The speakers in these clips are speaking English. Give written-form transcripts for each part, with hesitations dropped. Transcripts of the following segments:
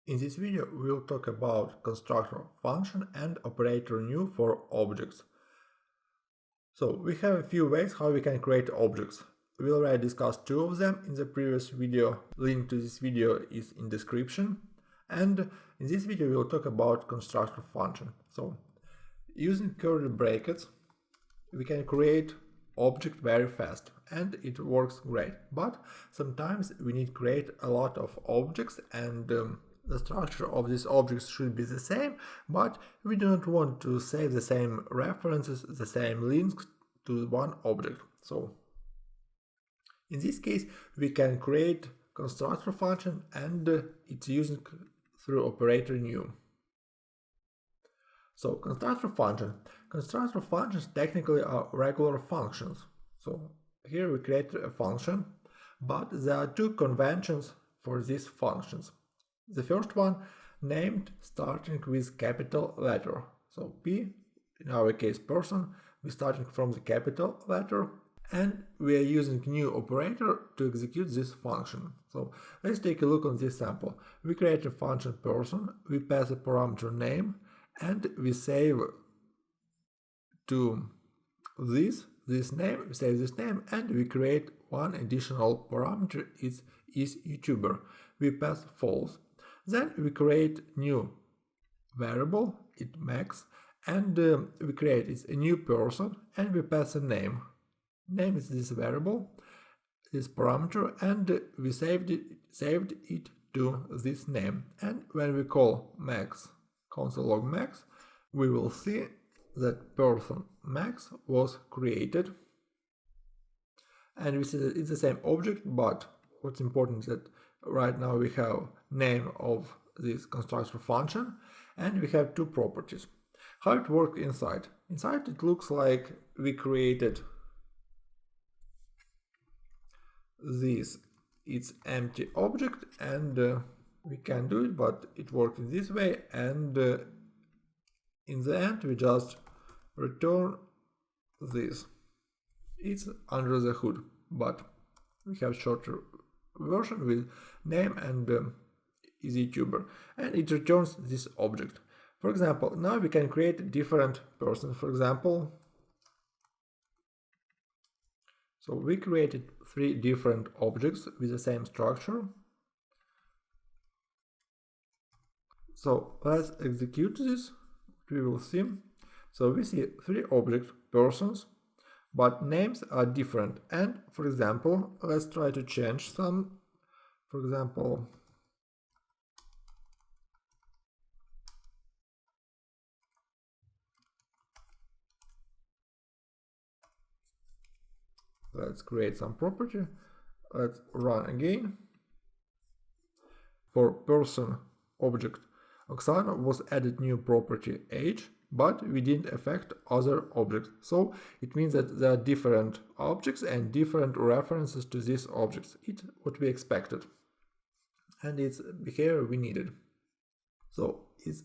In this video, we'll talk about constructor function and operator new for objects. So we have a few ways how we can create objects. We already discussed two of them in the previous video. Link to this video is in description. And in this video, we'll talk about constructor function. So using curly brackets, we can create object very fast and it works great. But sometimes we need to create a lot of objects and the structure of these objects should be the same, but we do not want to save the same references, the same links to one object. So in this case, we can create constructor function and it's using through operator new. So constructor functions technically are regular functions. So here we create a function, but there are two conventions for these functions. The first one named starting with capital letter. So P, in our case person, we're starting from the capital letter and we are using new operator to execute this function. So let's take a look on this sample. We create a function person, we pass a parameter name and we save to this name, we save this name and we create one additional parameter, is YouTuber. We pass false. Then we create new variable, it max, and we create a new person and we pass a name. Name is this variable, this parameter, and we saved it to this name. And when we call max, console log max, we will see that person max was created. And we see that it's the same object, but what's important is that right now we have name of this constructor function and we have two properties. How it works inside? Inside it looks like we created this, it's empty object and we can do it, but it works in this way and in the end we just return this. It's under the hood, but we have shorter version with name and is YouTuber, and it returns this object. For example, now we can create different persons. For example, so we created 3 different objects with the same structure. So let's execute this. We will see. So we see 3 object persons, but names are different. And for example, let's try to change some. For example, let's create some property. Let's run again. For person object Oksana was added new property age, but we didn't affect other objects. So it means that there are different objects and different references to these objects. It's what we expected. And it's behavior we needed. So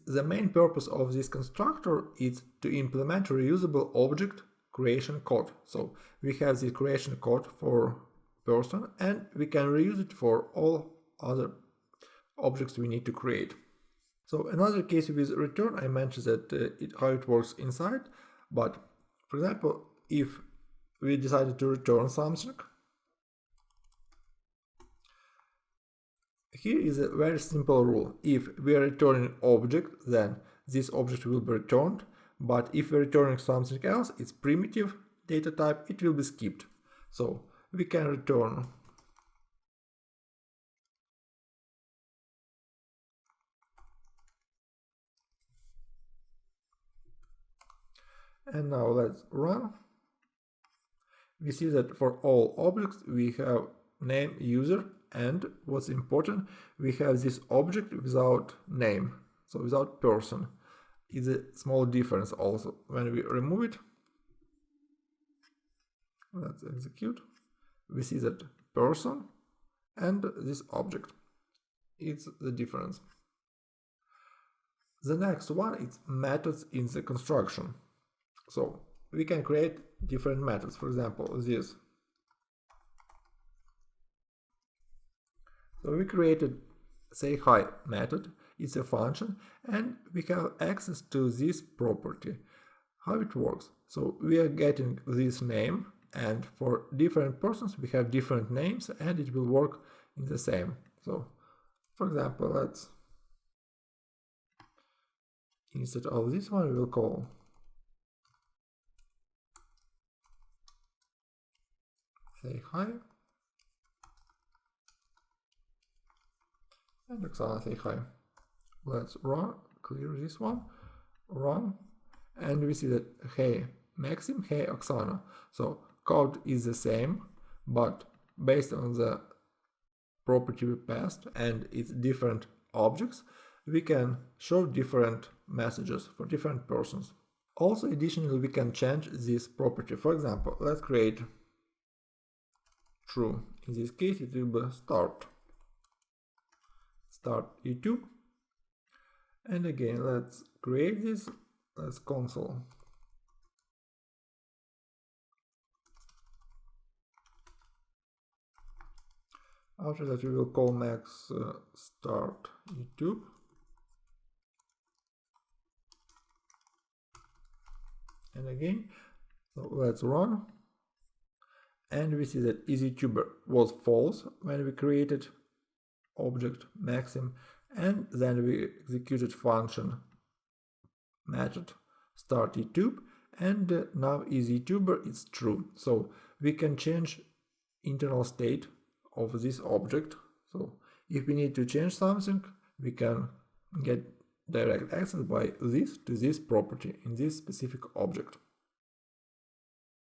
the main purpose of this constructor is to implement reusable object creation code. So we have the creation code for person and we can reuse it for all other objects we need to create. So another case with return, I mentioned that how it works inside, but for example, if we decided to return something, here is a very simple rule. If we are returning object, then this object will be returned, but if we're returning something else, it's primitive data type, it will be skipped. So we can return and now let's run. We see that for all objects we have name user and what's important, we have this object without name, so without person. It's a small difference also. When we remove it, let's execute, we see that person and this object. It's the difference. The next one is methods in the construction. So we can create different methods. For example, this. So we created say hi method. it's a function, and we have access to this property. How it works? So we are getting this name, and for different persons we have different names, and it will work in the same. So for example, let's, instead of this one, we will call say hi, and Oksana say hi. Let's run, clear this one, run, and we see that hey Maxim, hey Oksana. So code is the same, but based on the property we passed and its different objects, we can show different messages for different persons. Also, additionally, we can change this property. For example, let's create true. In this case, it will be start YouTube. And again, let's create this. Let's console. After that, we will call max start YouTube. And again, so let's run. And we see that EasyTuber was false when we created object Maxim, and then we executed function method start YouTube, and now EasyTuber is true. So we can change internal state of this object. So if we need to change something, we can get direct access by this to this property in this specific object.